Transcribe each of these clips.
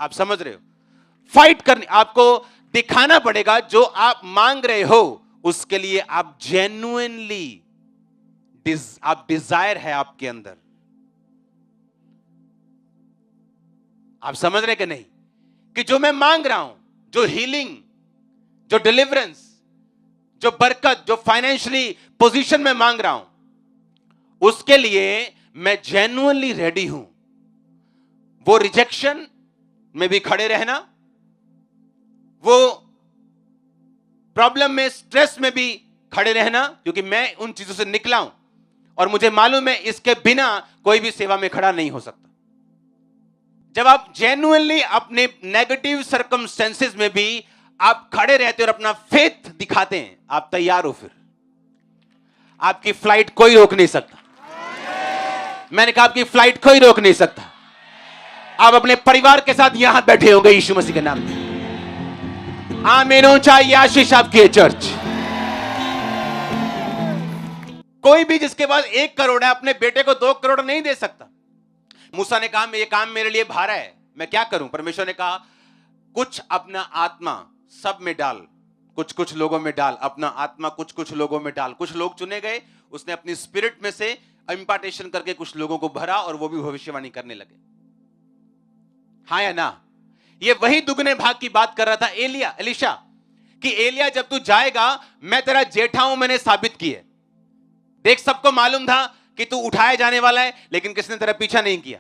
आप समझ रहे हो? फाइट करनी, आपको दिखाना पड़ेगा जो आप मांग रहे हो उसके लिए आप जेन्युइनली आप डिजायर है आपके अंदर। आप समझ रहे कि नहीं कि जो मैं मांग रहा हूं, जो हीलिंग, जो डिलीवरेंस, जो बरकत, जो फाइनेंशियली पोजीशन में मांग रहा हूं, उसके लिए मैं जेन्युइनली रेडी हूं। वो रिजेक्शन में भी खड़े रहना, वो प्रॉब्लम में, स्ट्रेस में भी खड़े रहना, क्योंकि मैं उन चीजों से निकला हूं और मुझे मालूम है इसके बिना कोई भी सेवा में खड़ा नहीं हो सकता। जब आप जेन्युइनली अपने नेगेटिव सर्कमस्टेंसेस में भी आप खड़े रहते हो और अपना फेथ दिखाते हैं, आप तैयार हो, फिर आपकी फ्लाइट कोई रोक नहीं सकता। मैंने कहा आपकी फ्लाइट कोई रोक नहीं सकता। आप अपने परिवार के साथ यहां बैठे होंगे यीशु मसीह के नाम में। आमीन हो, चाहिए आशीष आपकी है चर्च। कोई भी जिसके पास 1 करोड़ है अपने बेटे को 2 करोड़ नहीं दे सकता। मूसा ने कहा ये काम मेरे लिए भारा है, मैं क्या करूं? परमेश्वर ने कहा कुछ अपना आत्मा सब में डाल, कुछ कुछ लोगों में डाल, अपना आत्मा कुछ कुछ लोगों में डाल। कुछ लोग चुने गए, उसने अपनी स्पिरिट में से इंपार्टेशन करके कुछ लोगों को भरा और वो भी भविष्यवाणी करने लगे। हाँ या ना? ये वही दुगने भाग की बात कर रहा था एलिशा कि एलिया जब तू जाएगा मैं तेरा जेठा हूं, मैंने साबित किया। देख, सबको मालूम था कि तू उठाया जाने वाला है, लेकिन किसने तेरा पीछा नहीं किया।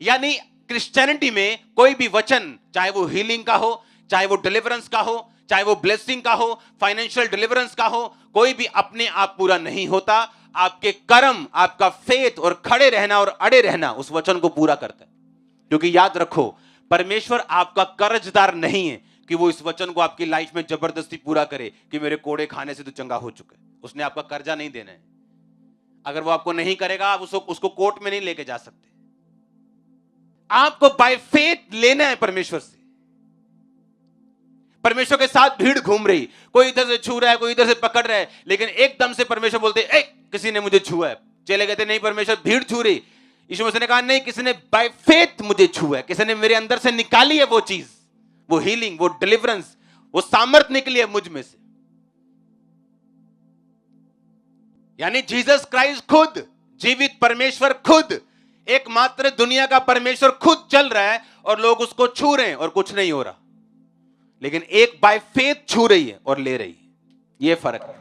यानी क्रिश्चियनिटी में कोई भी वचन, चाहे वो हीलिंग का हो, चाहे वो डिलीवरेंस का हो, चाहे वो ब्लेसिंग का हो, फाइनेंशियल डिलीवरेंस का हो, कोई भी अपने आप पूरा नहीं होता। आपके कर्म, आपका फेथ और खड़े रहना और अड़े रहना उस वचन को पूरा करता है। क्योंकि याद रखो, परमेश्वर आपका कर्जदार नहीं है कि वो इस वचन को आपकी लाइफ में जबरदस्ती पूरा करे कि मेरे कोड़े खाने से तो चंगा हो चुका है। उसने आपका कर्जा नहीं देना है। अगर वो आपको नहीं करेगा, आप उसको कोर्ट में नहीं लेके जा सकते। आपको बाय फेथ लेना है परमेश्वर से। परमेश्वर के साथ भीड़ घूम रही, कोई इधर से छू रहा है, कोई इधर से पकड़ रहा है, लेकिन एकदम से परमेश्वर बोलते ए, किसी ने मुझे छुआ है। चले गए थे, नहीं परमेश्वर भीड़ छू रही। यीशु मसीह ने कहा नहीं, किसी ने बाय फेथ मुझे छुआ है, किसी ने मेरे अंदर से निकाली है वो चीज, वो हीलिंग, वो डिलीवरेंस, वो सामर्थ निकली है मुझ में से। यानी जीसस क्राइस्ट खुद, जीवित परमेश्वर खुद, एकमात्र दुनिया का परमेश्वर खुद चल रहा है और लोग उसको छू रहे हैं और कुछ नहीं हो रहा। लेकिन एक बाय फेथ छू रही है और ले रही है, यह फर्क है।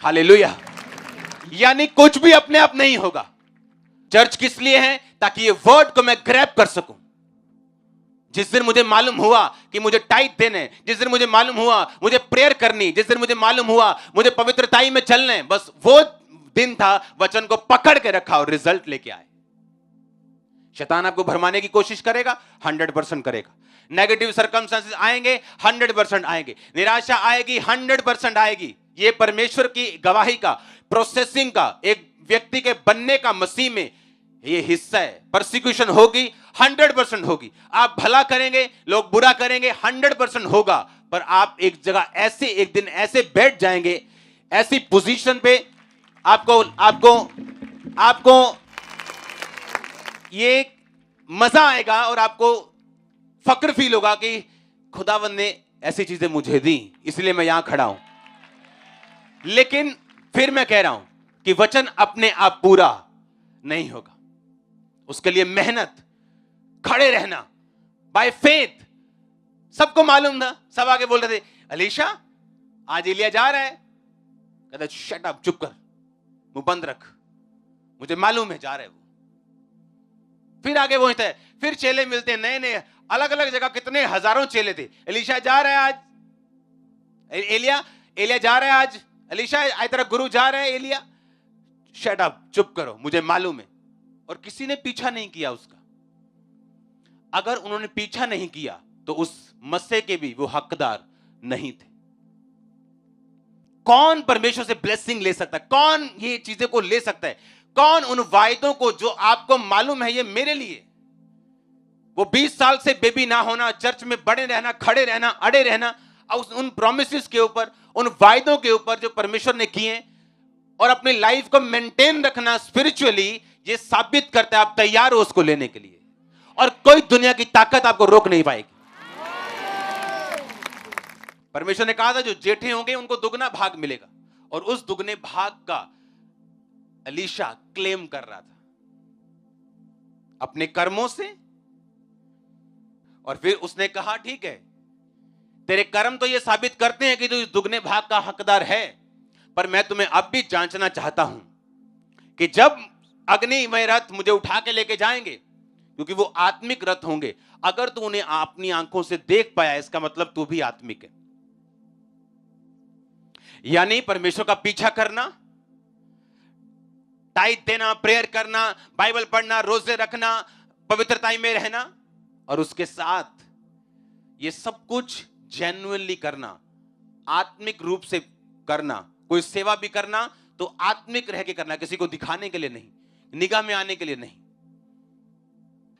हालेलुया। यानी कुछ भी अपने आप नहीं होगा। चर्च किस लिए है? ताकि ये वर्ड को मैं ग्रैब कर सकूं। जिस दिन मुझे मालूम हुआ कि मुझे टाइट देने, जिस दिन मुझे मालूम हुआ मुझे प्रेयर करनी, जिस दिन मुझे मालूम हुआ मुझे पवित्रताई में चलना है, बस वो दिन था वचन को पकड़ के रखा और रिजल्ट लेके आए। शैतान आपको भरमाने की कोशिश करेगा, 100% करेगा। नेगेटिव सर्कमस्टेंसेस आएंगे, 100% आएंगे। निराशा आएगी, 100% आएगी। ये परमेश्वर की गवाही का, प्रोसेसिंग का, एक व्यक्ति के बनने का मसीह में ये हिस्सा है। परसिक्यूशन होगी, 100% होगी। आप भला करेंगे, लोग बुरा करेंगे, 100% होगा। पर आप एक जगह ऐसे, एक दिन ऐसे बैठ जाएंगे, ऐसी पोजीशन पे आपको आपको आपको ये मजा आएगा और आपको फक्र फील होगा कि खुदावंद ने ऐसी चीजें मुझे दी, इसलिए मैं यहां खड़ा हूं। लेकिन फिर मैं कह रहा हूं कि वचन अपने आप पूरा नहीं होगा। उसके लिए मेहनत, खड़े रहना, बाय फेथ। सबको मालूम था, सब आगे बोल रहे थे अलीशा आज एलिया जा रहा है। कहता शट अप, चुप कर, मुंह बंद रख, मुझे मालूम है जा रहे वो। फिर आगे पहुंचता है, फिर चेले मिलते हैं नए नए, अलग अलग जगह, कितने हजारों चेले थे। एलिशा जा रहा है आज, एलिया जा रहा है आज, एलिशा आज तेरा गुरु जा रहा है एलिया। शट अप, चुप करो, मुझे मालूम है। और किसी ने पीछा नहीं किया उसका। अगर उन्होंने पीछा नहीं किया तो उस मस्से के भी वो हकदार नहीं थे। कौन परमेश्वर से ब्लेसिंग ले सकता है? कौन ये चीजें को ले सकता है? कौन उन वायदों को जो आपको मालूम है ये मेरे लिए, वो 20 साल से बेबी ना होना, चर्च में बड़े रहना, खड़े रहना, अड़े रहना, उन प्रोमिसेस के ऊपर, उन वायदों के ऊपर जो परमेश्वर ने किए, और अपनी लाइफ को मेंटेन रखना स्पिरिचुअली, ये साबित करता है आप तैयार हो उसको लेने के लिए। और कोई दुनिया की ताकत आपको रोक नहीं पाएगी। परमेश्वर ने कहा था जो जेठे होंगे उनको दुगना भाग मिलेगा, और उस दुगने भाग का एलीशा क्लेम कर रहा था अपने कर्मों से। और फिर उसने कहा ठीक है, तेरे कर्म तो ये साबित करते हैं कि तू इस दुगने भाग का हकदार है, पर मैं तुम्हें अब भी जांचना चाहता हूं कि जब अग्निमय रथ मुझे उठा के लेके जाएंगे, क्योंकि वो आत्मिक रथ होंगे, अगर तू उन्हें अपनी आंखों से देख पाया, इसका मतलब तू भी आत्मिक है। यानी परमेश्वर का पीछा करना, टाइट देना, प्रेयर करना, बाइबल पढ़ना, रोजे रखना, पवित्रता में रहना, और उसके साथ ये सब कुछ जेन्युइनली करना, आत्मिक रूप से करना। कोई सेवा भी करना तो आत्मिक रह के करना, किसी को दिखाने के लिए नहीं, निगाह में आने के लिए नहीं।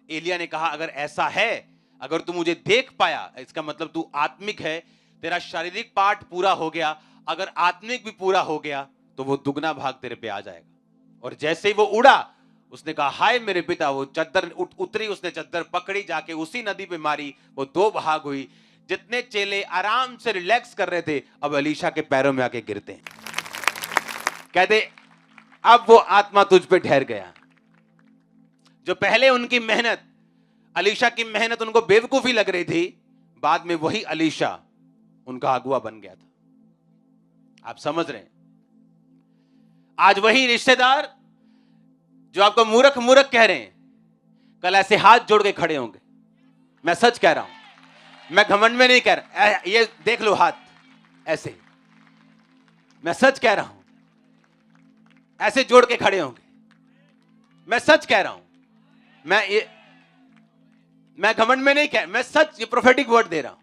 एलिया ने कहा अगर ऐसा है, अगर तू मुझे देख पाया, इसका मतलब तू आत्मिक है, तेरा शारीरिक पार्ट पूरा हो गया, अगर आत्मिक भी पूरा हो गया तो वो दुगना भाग तेरे पे आ जाएगा। और जैसे ही वो उड़ा, उसने कहा हाय मेरे पिता, वो चद्दर उतरी, उसने चद्दर पकड़ी, जाके उसी नदी पे मारी, वो दो भाग हुई। जितने चेले आराम से रिलैक्स कर रहे थे, अब एलीशा के पैरों में आके गिरते हैं। कहते अब वो आत्मा तुझ पे ठहर गया। जो पहले उनकी मेहनत, एलीशा की मेहनत उनको बेवकूफी लग रही थी, बाद में वही एलीशा उनका अगुआ बन गया था। आप समझ रहे हैं? आज वही रिश्तेदार जो आपको मूर्ख मूर्ख कह रहे हैं, कल ऐसे हाथ जोड़ के खड़े होंगे। मैं सच कह रहा हूं, मैं घमंड में नहीं कह रहा। ये देख लो हाथ ऐसे, मैं सच कह रहा हूं, ऐसे जोड़ के खड़े होंगे। मैं सच कह रहा हूं, मैं घमंड में नहीं कह, मैं सच, ये प्रोफेटिक वर्ड दे रहा हूं।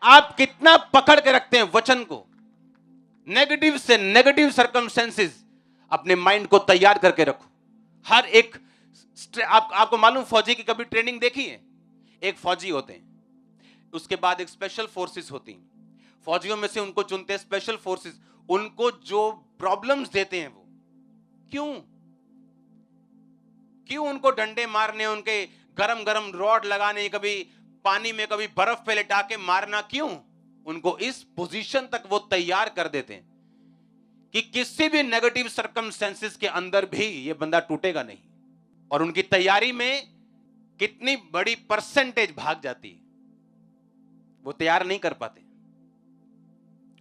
आप कितना पकड़ के रखते हैं वचन को, नेगेटिव से नेगेटिव सर्कमस्टेंसेस अपने माइंड को तैयार करके रखो। हर एक आपको मालूम, फौजी की कभी ट्रेनिंग देखी है? एक फौजी होते हैं, उसके बाद एक स्पेशल फोर्सेस होती हैं, फौजियों में से उनको चुनते हैं स्पेशल फोर्सेस। उनको जो प्रॉब्लम्स देते हैं वो क्यों उनको डंडे मारने, उनके गरम गरम रॉड लगाने, कभी पानी में कभी बर्फ पे लिटा के मारना, क्यों? उनको इस पोजीशन तक वो तैयार कर देते हैं कि किसी भी नेगेटिव सर्कमस्टेंसेस के अंदर भी ये बंदा टूटेगा नहीं। और उनकी तैयारी में कितनी बड़ी परसेंटेज भाग जाती है, वो तैयार नहीं कर पाते,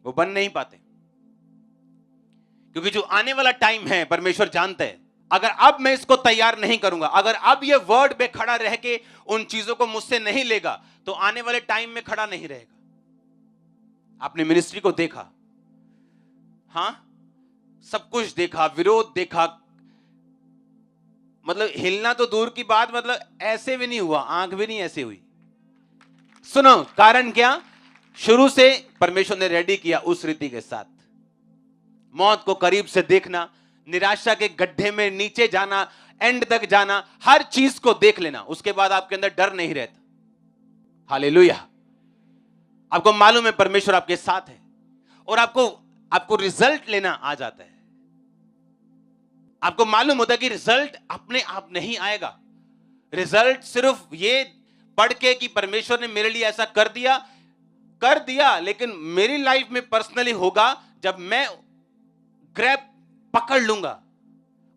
वो बन नहीं पाते, क्योंकि जो आने वाला टाइम है परमेश्वर जानते हैं, अगर अब मैं इसको तैयार नहीं करूंगा, अगर अब ये वर्ड पे खड़ा रह के उन चीजों को मुझसे नहीं लेगा, तो आने वाले टाइम में खड़ा नहीं रहेगा। आपने मिनिस्ट्री को देखा, हां, सब कुछ देखा, विरोध देखा, मतलब हिलना तो दूर की बात, मतलब ऐसे भी नहीं हुआ, आंख भी नहीं ऐसे हुई। सुनो, कारण क्या? शुरू से परमेश्वर ने रेडी किया उस रीति के साथ। मौत को करीब से देखना, निराशा के गड्ढे में नीचे जाना, एंड तक जाना, हर चीज को देख लेना, उसके बाद आपके अंदर डर नहीं रहता। हालेलुया। आपको मालूम है परमेश्वर आपके साथ है, और आपको रिजल्ट लेना आ जाता है। आपको मालूम होता है कि रिजल्ट अपने आप नहीं आएगा। रिजल्ट सिर्फ ये पढ़ के कि परमेश्वर ने मेरे लिए ऐसा कर दिया, लेकिन मेरी लाइफ में पर्सनली होगा जब मैं ग्रैब पकड़ लूंगा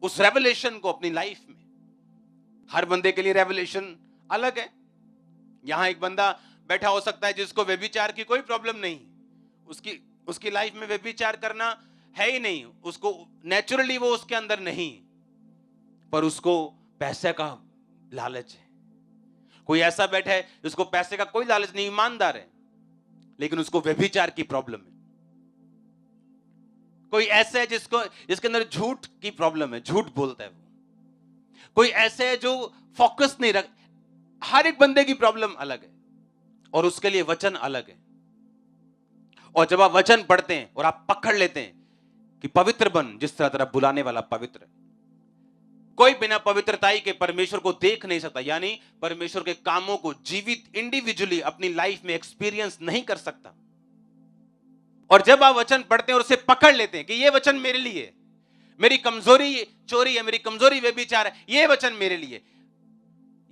उस रेवलेशन को अपनी लाइफ में। हर बंदे के लिए रेवलेशन अलग है। यहां एक बंदा बैठा हो सकता है जिसको व्यभिचार की कोई प्रॉब्लम नहीं, उसकी लाइफ में व्यभिचार करना है ही नहीं, उसको नेचुरली वो उसके अंदर नहीं, पर उसको पैसे का लालच है। कोई ऐसा बैठा है जिसको पैसे का कोई लालच नहीं, ईमानदार है, लेकिन उसको व्यभिचार की प्रॉब्लम है। कोई ऐसा है जिसके अंदर झूठ की प्रॉब्लम है, झूठ बोलता है वो। कोई ऐसे है जो फोकस नहीं रख। हर एक बंदे की प्रॉब्लम अलग है, और उसके लिए वचन अलग है। और जब आप वचन पढ़ते हैं और आप पकड़ लेते हैं कि पवित्र बन जिस तरह तेरा बुलाने वाला पवित्र है, कोई बिना पवित्रताई के परमेश्वर को देख नहीं सकता, यानी परमेश्वर के कामों को जीवित इंडिविजुअली अपनी लाइफ में एक्सपीरियंस नहीं कर सकता। और जब आप वचन पढ़ते हैं और उसे पकड़ लेते हैं कि ये वचन मेरे लिए, मेरी कमजोरी चोरी है, मेरी कमजोरी व्यभिचार है, ये वचन मेरे लिए,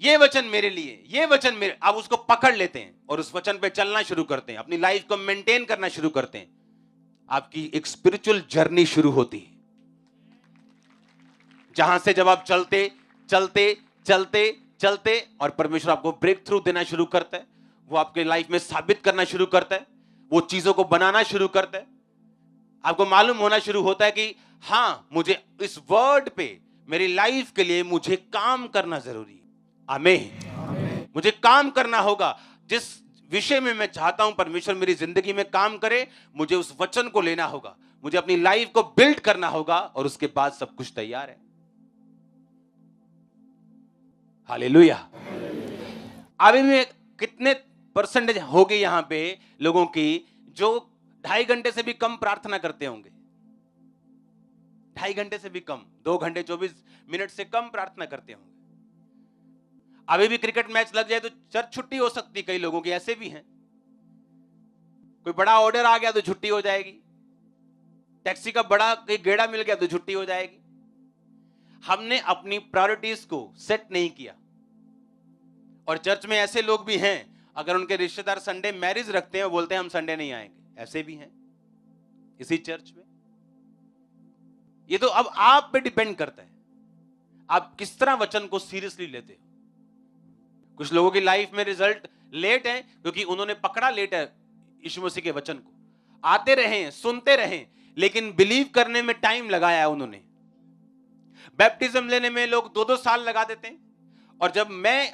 ये वचन मेरे लिए, ये वचन मेरे, आप उसको पकड़ लेते हैं और उस वचन पे चलना शुरू करते हैं, अपनी लाइफ को मेंटेन करना शुरू करते हैं, आपकी एक स्पिरिचुअल जर्नी शुरू होती है, जहां से जब आप चलते चलते चलते चलते और परमेश्वर आपको ब्रेक थ्रू देना शुरू करता है, वो आपके लाइफ में साबित करना शुरू करता है, वो चीजों को बनाना शुरू करता है, आपको मालूम होना शुरू होता है कि हां, मुझे इस वर्ड पे, मेरी लाइफ के लिए मुझे काम करना जरूरी है। आमीन। मुझे काम करना होगा, जिस विषय में मैं चाहता हूं परमेश्वर मेरी जिंदगी में काम करे, मुझे उस वचन को लेना होगा, मुझे अपनी लाइफ को बिल्ड करना होगा और उसके बाद सब कुछ तैयार है। हालेलुया। अभी भी कितने परसेंटेज हो गए यहां पे लोगों की जो 2.5 घंटे से भी कम प्रार्थना करते होंगे? 2.5 घंटे से भी कम, 2 घंटे 24 मिनट से कम प्रार्थना करते होंगे। अभी भी क्रिकेट मैच लग जाए तो चर्च छुट्टी हो सकती है, कई लोगों की ऐसे भी हैं। कोई बड़ा ऑर्डर आ गया तो छुट्टी हो जाएगी, टैक्सी का बड़ा कोई गेड़ा मिल गया तो छुट्टी हो जाएगी। हमने अपनी प्रायोरिटीज को सेट नहीं किया। और चर्च में ऐसे लोग भी हैं, अगर उनके रिश्तेदार संडे मैरिज रखते हैं, वो बोलते हैं हम संडे नहीं आएंगे, ऐसे भी हैं इसी चर्च में। ये तो अब आप पे डिपेंड करता है, आप किस तरह वचन को सीरियसली लेते हो। कुछ लोगों की लाइफ में रिजल्ट लेट है क्योंकि उन्होंने पकड़ा लेट है यीशु मसीह के वचन को, आते रहे, सुनते रहे, लेकिन बिलीव करने में टाइम लगाया है उन्होंने। बैप्टिज्म लेने में लोग 2-2 साल लगा देते हैं। और जब मैं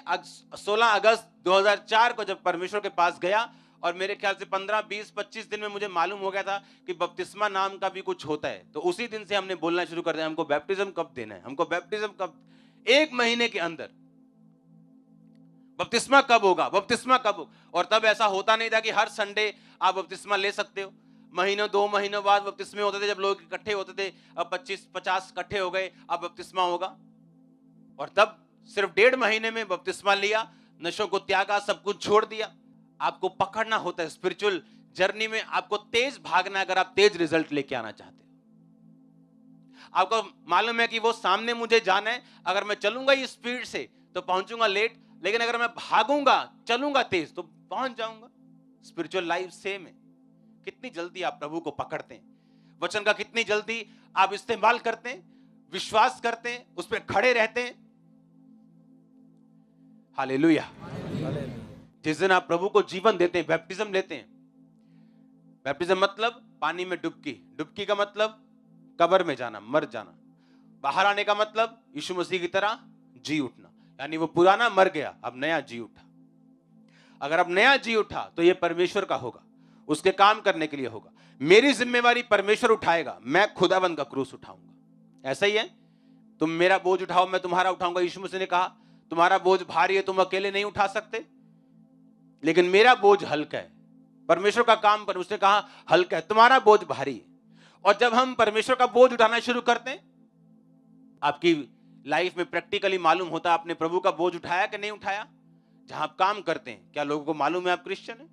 16 अगस्त 2004 को जब परमेश्वर के पास गया, और मेरे ख्याल से 15, 20, 25 दिन में मुझे मालूम हो गया था कि बपतिस्मा नाम का भी कुछ होता है, तो उसी दिन से हमने बोलना शुरू कर दिया, हमको बैप्टिज्म कब देना है, हमको बैप्टिज्म कब, 1 महीने के अंदर बपतिस्मा कब होगा, बपतिस्मा कब होगा। और तब ऐसा होता नहीं था कि हर संडे आप बपतिस्मा ले सकते हो। महीनों 2 महीनों बाद बपतिस्मे होते थे, जब लोग इकट्ठे होते थे। अब 25-50 इकट्ठे हो गए, अब बपतिस्मा होगा। और तब सिर्फ 1.5 महीने में बपतिस्मा लिया, नशों को त्यागा, सब कुछ छोड़ दिया। आपको पकड़ना होता है स्पिरिचुअल जर्नी में, आपको तेज भागना, अगर आप तेज रिजल्ट लेके आना चाहते हो। आपको मालूम है कि वो सामने मुझे जाना है, अगर मैं चलूंगा ये स्पीड से तो पहुंचूंगा लेट, लेकिन अगर मैं भागूंगा, चलूंगा तेज, तो पहुंच जाऊंगा। स्पिरिचुअल लाइफ सेम है। कितनी जल्दी आप प्रभु को पकड़ते हैं, वचन का कितनी जल्दी आप इस्तेमाल करते हैं, विश्वास करते हैं, उस पर खड़े रहते हैं। हालेलुया। जिस दिन आप प्रभु को जीवन देते हैं, बैप्टिज्म लेते हैं। बैप्टिज्म मतलब पानी में डुबकी, डुबकी का मतलब कब्र में जाना, मर जाना। बाहर आने का मतलब यीशु मसीह की तरह जी उठना, यानी वो पुराना मर गया, अब नया जी उठा। अगर अब नया जी उठा तो ये परमेश्वर का होगा, उसके काम करने के लिए होगा। मेरी जिम्मेवारी परमेश्वर उठाएगा, मैं खुदाबंद का क्रूस उठाऊंगा। ऐसा ही है, तुम मेरा बोझ उठाओ, मैं तुम्हारा उठाऊंगा। यीशु मसीह ने कहा तुम्हारा बोझ भारी है, तुम अकेले नहीं उठा सकते, लेकिन मेरा बोझ हल्का है। परमेश्वर का काम पर उसने कहा हल्का है, तुम्हारा बोझ भारी है। और जब हम परमेश्वर का बोझ उठाना शुरू करते हैं, आपकी लाइफ में प्रैक्टिकली मालूम होता है आपने प्रभु का बोझ उठाया कि नहीं उठाया। जहां आप काम करते हैं, क्या लोगों को मालूम है आप क्रिश्चियन हैं?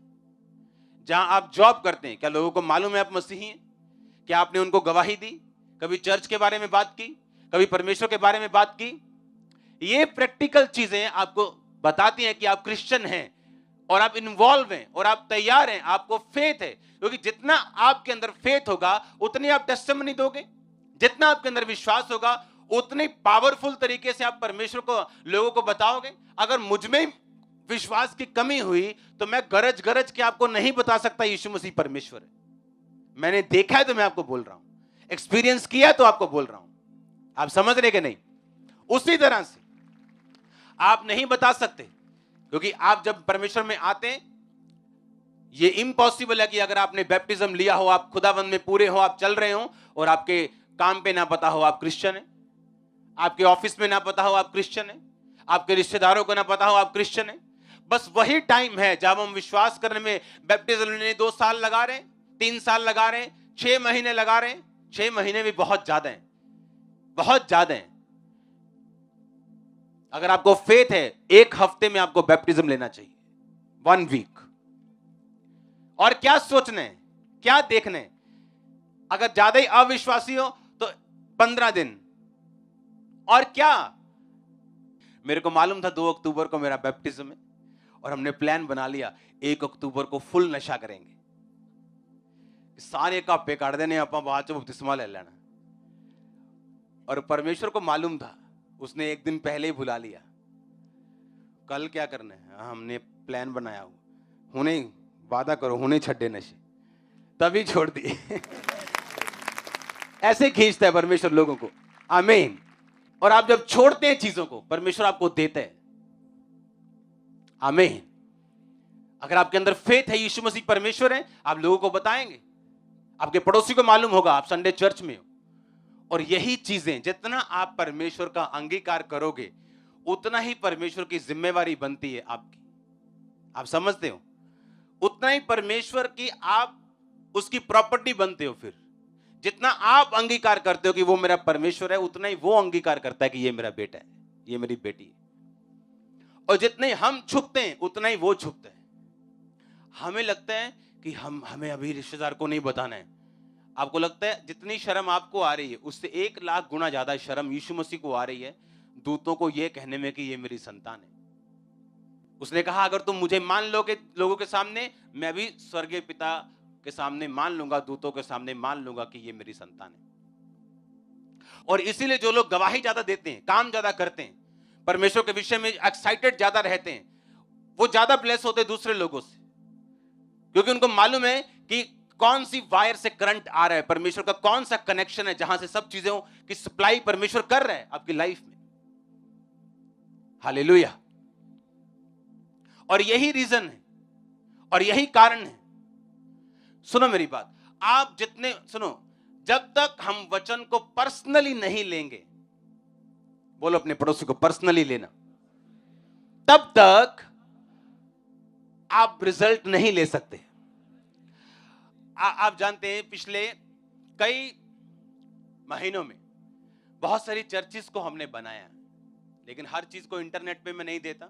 जहां आप जॉब करते हैं, क्या लोगों को मालूम है आप मसीही हैं? क्या आपने उनको गवाही दी? कभी चर्च के बारे में बात की? कभी परमेश्वर के बारे में बात की? ये प्रैक्टिकल चीजें आपको बताती हैं कि आप क्रिश्चियन हैं और आप इन्वॉल्व हैं और आप तैयार हैं, आपको फेथ है। क्योंकि जितना आपके अंदर फेथ होगा उतनी आप टेस्टिमनी दोगे, जितना आपके अंदर विश्वास होगा उतनी पावरफुल तरीके से आप परमेश्वर को, लोगों को बताओगे। अगर मुझ में विश्वास की कमी हुई तो मैं गरज गरज के आपको नहीं बता सकता यीशु मसीह परमेश्वर है। मैंने देखा है तो मैं आपको बोल रहा हूं, एक्सपीरियंस किया तो आपको बोल रहा हूं। आप समझ रहे कि नहीं? उसी तरह से आप नहीं बता सकते, क्योंकि आप जब परमेश्वर में आते हैं, ये इम्पॉसिबल है कि अगर आपने बैप्टिज्म लिया हो, आप खुदाबंद में पूरे हो, आप चल रहे हो और आपके काम पे ना पता हो आप क्रिश्चियन है, आपके ऑफिस में ना पता हो आप क्रिश्चियन है, आपके रिश्तेदारों को ना पता हो आप क्रिश्चियन है। बस वही टाइम है जब हम विश्वास करने में, बैप्टिज्म लेने 2 साल लगा रहे हैं, 3 साल लगा रहे हैं, 6 महीने लगा रहे हैं। 6 महीने भी बहुत ज्यादा है, बहुत ज्यादा है। अगर आपको फेथ है, 1 हफ्ते में आपको बैप्टिज्म लेना चाहिए, 1 वीक। और क्या सोचना है, क्या देखना है? अगर ज्यादा ही अविश्वासी हो तो 15 दिन। और क्या, मेरे को मालूम था 2 अक्टूबर को मेरा बैप्टिज्म है और हमने प्लान बना लिया 1 अक्टूबर को फुल नशा करेंगे, सारे कापे काट देने, आप बाद में बपतिस्मा ले लेना। और परमेश्वर को मालूम था, उसने एक दिन पहले ही बुला लिया, कल क्या करना है, हमने प्लान बनाया हुआ, हुने वादा करो, हुने छड्डे नशे, तभी छोड़ दिए। ऐसे खींचता है परमेश्वर लोगों को, आमीन। और आप जब छोड़ते हैं चीजों को, परमेश्वर आपको देता है, आमीन। अगर आपके अंदर फेथ है, यीशु मसीह परमेश्वर है, आप लोगों को बताएंगे, आपके पड़ोसी को मालूम होगा आप संडे चर्च में हो। और यही चीजें जितना आप परमेश्वर का अंगीकार करोगे, उतना ही परमेश्वर की जिम्मेवारी बनती है आपकी, आप समझते हो, उतना ही परमेश्वर की आप उसकी प्रॉपर्टी बनते हो। फिर जितना आप अंगीकार करते हो कि वो मेरा परमेश्वर है, उतना ही वो अंगीकार करता है कि ये मेरा बेटा है, ये मेरी बेटी है। और जितने हम छुपते हैं, उतना ही वो छुपते हैं। हमें लगता है कि हमें अभी रिश्तेदार को नहीं बताना है। आपको लगता है जितनी शर्म आपको आ रही है, उससे 1 लाख गुना ज्यादा शर्म यीशु मसीह को आ रही है दूतों को यह कहने में कि ये मेरी संतान है। उसने कहा अगर तुम मुझे मान लोगे लोगों के सामने, मैं भी स्वर्गीय पिता के सामने मान लूंगा, दूतों के सामने मान लूंगा कि ये मेरी संतान है। और इसीलिए जो लोग गवाही ज्यादा देते हैं, काम ज्यादा करते हैं, परमेश्वर के विषय में एक्साइटेड ज्यादा रहते हैं, वो ज्यादा ब्लेस होते हैं दूसरे लोगों से, क्योंकि उनको मालूम है कि कौन सी वायर से करंट आ रहा है, परमेश्वर का कौन सा कनेक्शन है जहां से सब चीजों की सप्लाई परमेश्वर कर रहा है आपकी लाइफ में। हालेलुया। और यही रीजन है और यही कारण है। सुनो मेरी बात, आप जितने सुनो, जब तक हम वचन को पर्सनली नहीं लेंगे, बोलो अपने पड़ोसी को पर्सनली लेना, तब तक आप रिजल्ट नहीं ले सकते। आप जानते हैं पिछले कई महीनों में बहुत सारी चर्चिस को हमने बनाया, लेकिन हर चीज को इंटरनेट पे मैं नहीं देता।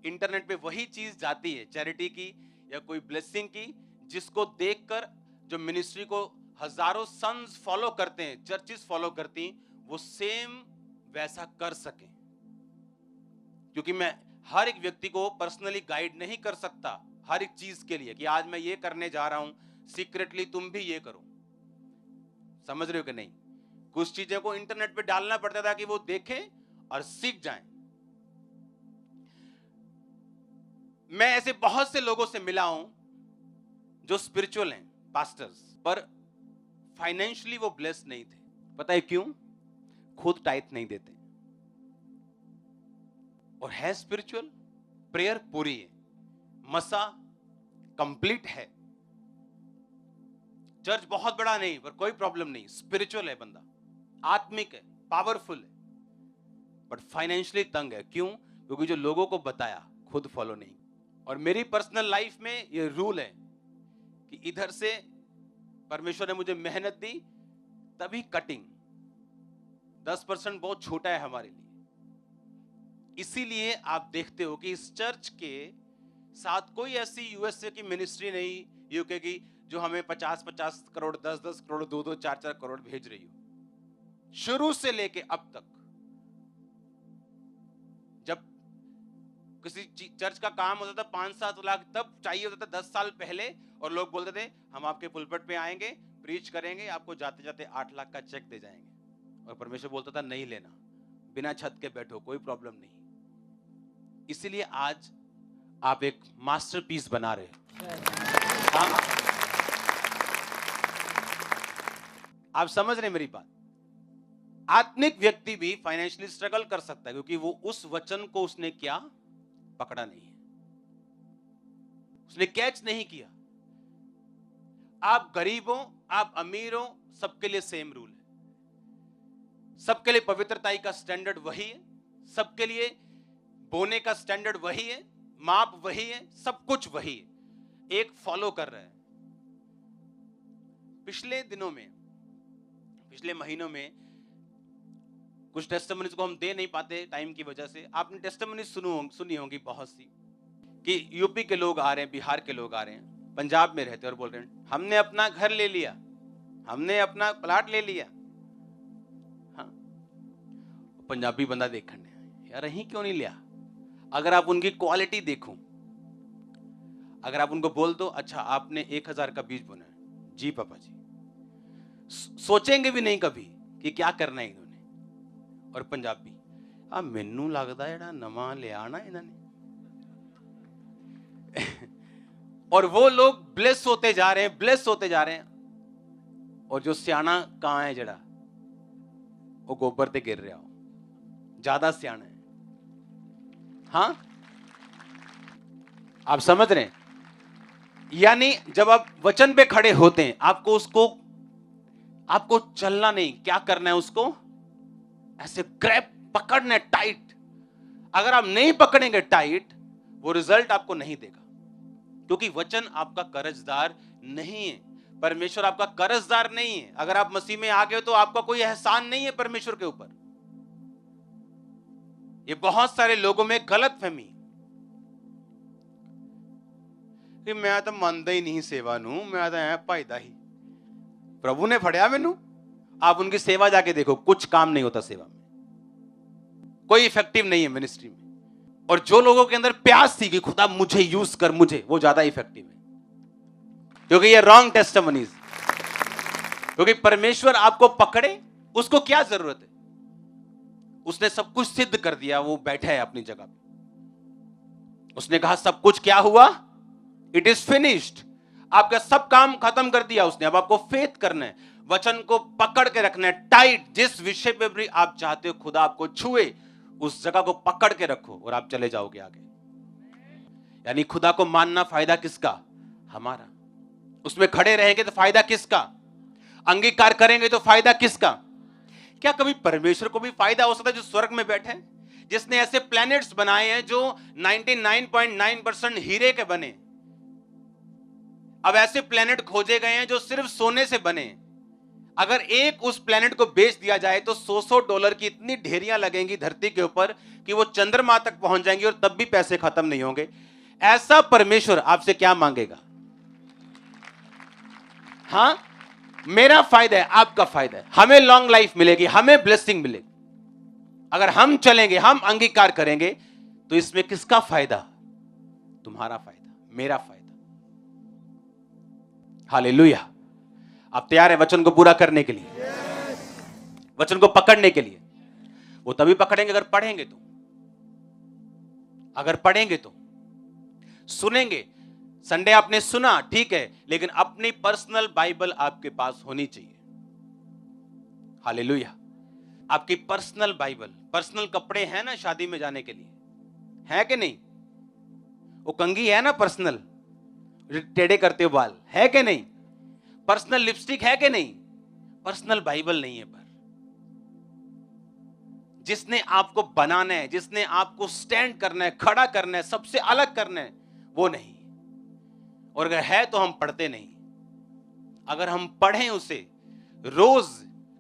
इंटरनेट पे वही चीज जाती है चैरिटी की या कोई ब्लेसिंग की, जिसको देखकर जो मिनिस्ट्री को हजारों सन्स फॉलो करते हैं, चर्चिस फॉलो करती, वो सेम वैसा कर सके। क्योंकि मैं हर एक व्यक्ति को पर्सनली गाइड नहीं कर सकता हर एक चीज के लिए कि आज मैं ये करने जा रहा हूं, सीक्रेटली तुम भी ये करो। समझ रहे हो कि नहीं? कुछ चीजें को इंटरनेट पे डालना पड़ता था कि वो देखें और सीख जाएं। मैं ऐसे बहुत से लोगों से मिला हूं जो स्पिरिचुअल हैं, पास्टर्स, पर फाइनेंशियली वो ब्लेस्ड नहीं थे। पता है क्यों? खुद टाइथ नहीं देते। और है स्पिरिचुअल, प्रेयर पूरी है, मसा कंप्लीट है, चर्च बहुत बड़ा नहीं पर कोई प्रॉब्लम नहीं, स्पिरिचुअल है बंदा, आत्मिक है, पावरफुल है, बट फाइनेंशियली तंग है। क्यों? क्योंकि जो लोगों को बताया खुद फॉलो नहीं। और मेरी पर्सनल लाइफ में ये रूल है कि इधर से परमेश्वर ने मुझे मेहनत दी, तभी कटिंग 10% बहुत छोटा है हमारे लिए। इसीलिए आप देखते हो कि इस चर्च के साथ कोई ऐसी यूएसए की मिनिस्ट्री नहीं, यूके की, जो हमें 50-50 करोड़, 10-10 करोड़, 2-2, 4-4 करोड़ भेज रही हो। शुरू से लेके अब तक जब किसी चर्च का काम होता था 5-7 लाख तब चाहिए होता था 10 साल पहले, और लोग बोलते थे हम आपके पुलपट पे आएंगे, प्रीच करेंगे, आपको जाते जाते 8 लाख का चेक दे जाएंगे। और परमेश्वर बोलता था नहीं लेना, बिना छत के बैठो, कोई प्रॉब्लम नहीं। इसीलिए आज आप एक मास्टरपीस बना रहे हो। आप समझ रहे मेरी बात? आत्मिक व्यक्ति भी फाइनेंशियली स्ट्रगल कर सकता है, क्योंकि वो उस वचन को उसने क्या पकड़ा नहीं है, उसने कैच नहीं किया। आप गरीब हो, आप अमीर हो, सबके लिए सेम रूल है। सबके लिए पवित्रताई का स्टैंडर्ड वही है, सबके लिए बोने का स्टैंडर्ड वही है, माप वही है, सब कुछ वही है, एक फॉलो कर रहा है। पिछले दिनों में, पिछले महीनों में कुछ टेस्टिमनीज को हम दे नहीं पाते टाइम की वजह से। आपने टेस्टिमनी सुनी होंगी बहुत सी, कि यूपी के लोग आ रहे हैं, बिहार के लोग आ रहे हैं, पंजाब में रहते हैं और बोल रहे हैं हमने अपना घर ले लिया, हमने अपना प्लाट ले लिया। हाँ, पंजाबी बंदा देखने यार यहीं क्यों नहीं लिया? अगर आप उनकी क्वालिटी देखो, अगर आप उनको बोल दो अच्छा आपने 1000 का बीज बोना है, जी पापा जी, सोचेंगे भी नहीं कभी कि क्या करना है इन्होंने। और पंजाबी मैनू लगता है नवा लिया ना इन्होंने। और वो लोग ब्लेस होते जा रहे हैं, ब्लेस होते जा रहे हैं, और जो सियाना कहां है जड़ा वो गोबर ते गिर रहा हो, ज्यादा सियाना है। हाँ, आप समझ रहे हैं? यानी जब आप वचन पे खड़े होते हैं, आपको चलना नहीं, क्या करना है, उसको ऐसे ग्रैब पकड़ना है टाइट। अगर आप नहीं पकड़ेंगे टाइट, वो रिजल्ट आपको नहीं देगा, क्योंकि वचन आपका कर्जदार नहीं है। परमेश्वर आपका कर्जदार नहीं है। अगर आप मसीह में आ गए तो आपका कोई एहसान नहीं है परमेश्वर के ऊपर। ये बहुत सारे लोगों में गलत फहमी कि मैं तो मानता ही नहीं सेवा नू, मैं तो ऐ भाईदा ही, प्रभु ने फड़िया मैनू। आप उनकी सेवा जाके देखो, कुछ काम नहीं होता सेवा में, कोई इफेक्टिव नहीं है मिनिस्ट्री में। और जो लोगों के अंदर प्यास थी कि खुदा मुझे यूज कर, मुझे, वो ज्यादा इफेक्टिव है, क्योंकि ये रॉन्ग टेस्टिमनीज। क्योंकि परमेश्वर आपको पकड़े, उसको क्या जरूरत है? उसने सब कुछ सिद्ध कर दिया, वो बैठा है अपनी जगह पे। उसने कहा सब कुछ क्या हुआ, इट इज फिनिश्ड। आपका सब काम खत्म कर दिया उसने। अब आपको फेथ करना है, वचन को पकड़ के रखना है टाइट। जिस विषय पे भी आप चाहते हो खुदा आपको छुए, उस जगह को पकड़ के रखो और आप चले जाओगे आगे। यानी खुदा को मानना फायदा किसका? हमारा। उसमें खड़े रहेंगे तो फायदा किसका? अंगीकार करेंगे तो फायदा किसका? क्या कभी परमेश्वर को भी फायदा हो सकता है जो स्वर्ग में बैठे हैं, जिसने ऐसे प्लैनेट्स बनाए हैं जो 99.9% हीरे के बने। अब ऐसे प्लैनेट खोजे गए हैं जो सिर्फ सोने से बने। अगर एक उस प्लैनेट को बेच दिया जाए तो $100 की इतनी ढेरियां लगेंगी धरती के ऊपर कि वो चंद्रमा तक पहुंच जाएंगी, और तब भी पैसे खत्म नहीं होंगे। ऐसा परमेश्वर आपसे क्या मांगेगा? हाँ, मेरा फायदा है, आपका फायदा है, हमें लॉन्ग लाइफ मिलेगी, हमें ब्लेसिंग मिलेगी। अगर हम चलेंगे, हम अंगीकार करेंगे, तो इसमें किसका फायदा? तुम्हारा फायदा, मेरा फायदा। हालेलुया। आप तैयार हैं वचन को पूरा करने के लिए? वचन को पकड़ने के लिए। वो तभी पकड़ेंगे अगर पढ़ेंगे तो, अगर पढ़ेंगे तो। सुनेंगे, संडे आपने सुना, ठीक है, लेकिन अपनी पर्सनल बाइबल आपके पास होनी चाहिए। हालेलुया। आपकी पर्सनल बाइबल। पर्सनल कपड़े हैं ना शादी में जाने के लिए, है कि नहीं? वो कंघी है ना पर्सनल, टेढ़े करते हो बाल, है कि नहीं? पर्सनल लिपस्टिक है कि नहीं? पर्सनल बाइबल नहीं है। पर जिसने आपको बनाना है, जिसने आपको स्टैंड करना है, खड़ा करना है, सबसे अलग करना है, वो नहीं। और अगर है तो हम पढ़ते नहीं। अगर हम पढ़ें उसे रोज,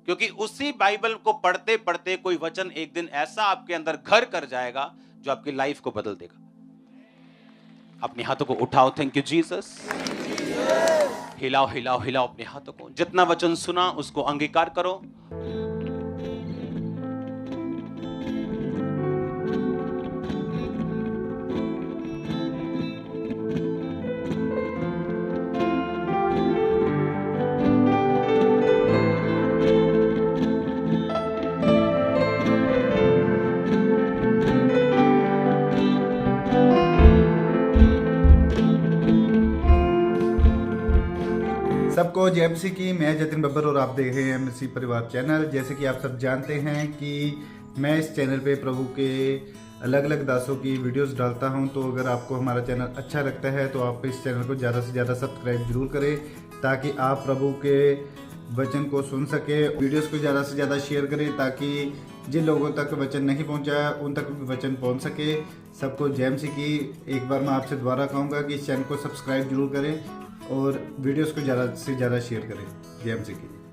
क्योंकि उसी बाइबल को पढ़ते पढ़ते कोई वचन एक दिन ऐसा आपके अंदर घर कर जाएगा जो आपकी लाइफ को बदल देगा। अपने हाथों को उठाओ, थैंक यू जीसस। हिलाओ हिलाओ हिलाओ अपने हाथों को। जितना वचन सुना उसको अंगीकार करो। सबको जय मसीह की। मैं जतिन बब्बर और आप देख रहे हैं मसीह परिवार चैनल। जैसे कि आप सब जानते हैं कि मैं इस चैनल पे प्रभु के अलग अलग दासों की वीडियोस डालता हूं, तो अगर आपको हमारा चैनल अच्छा लगता है तो आप इस चैनल को ज़्यादा से ज़्यादा सब्सक्राइब जरूर करें, ताकि आप प्रभु के वचन को सुन सके। वीडियोस को ज़्यादा से ज़्यादा शेयर करें, ताकि जिन लोगों तक वचन नहीं पहुंचा उन तक भी वचन पहुंच सके। सबको जय मसीह की। एक बार मैं आपसे दोबारा कहूँगा कि इस चैनल को सब्सक्राइब जरूर करें और वीडियोस को ज़्यादा से ज़्यादा शेयर करें। जय मसीह की।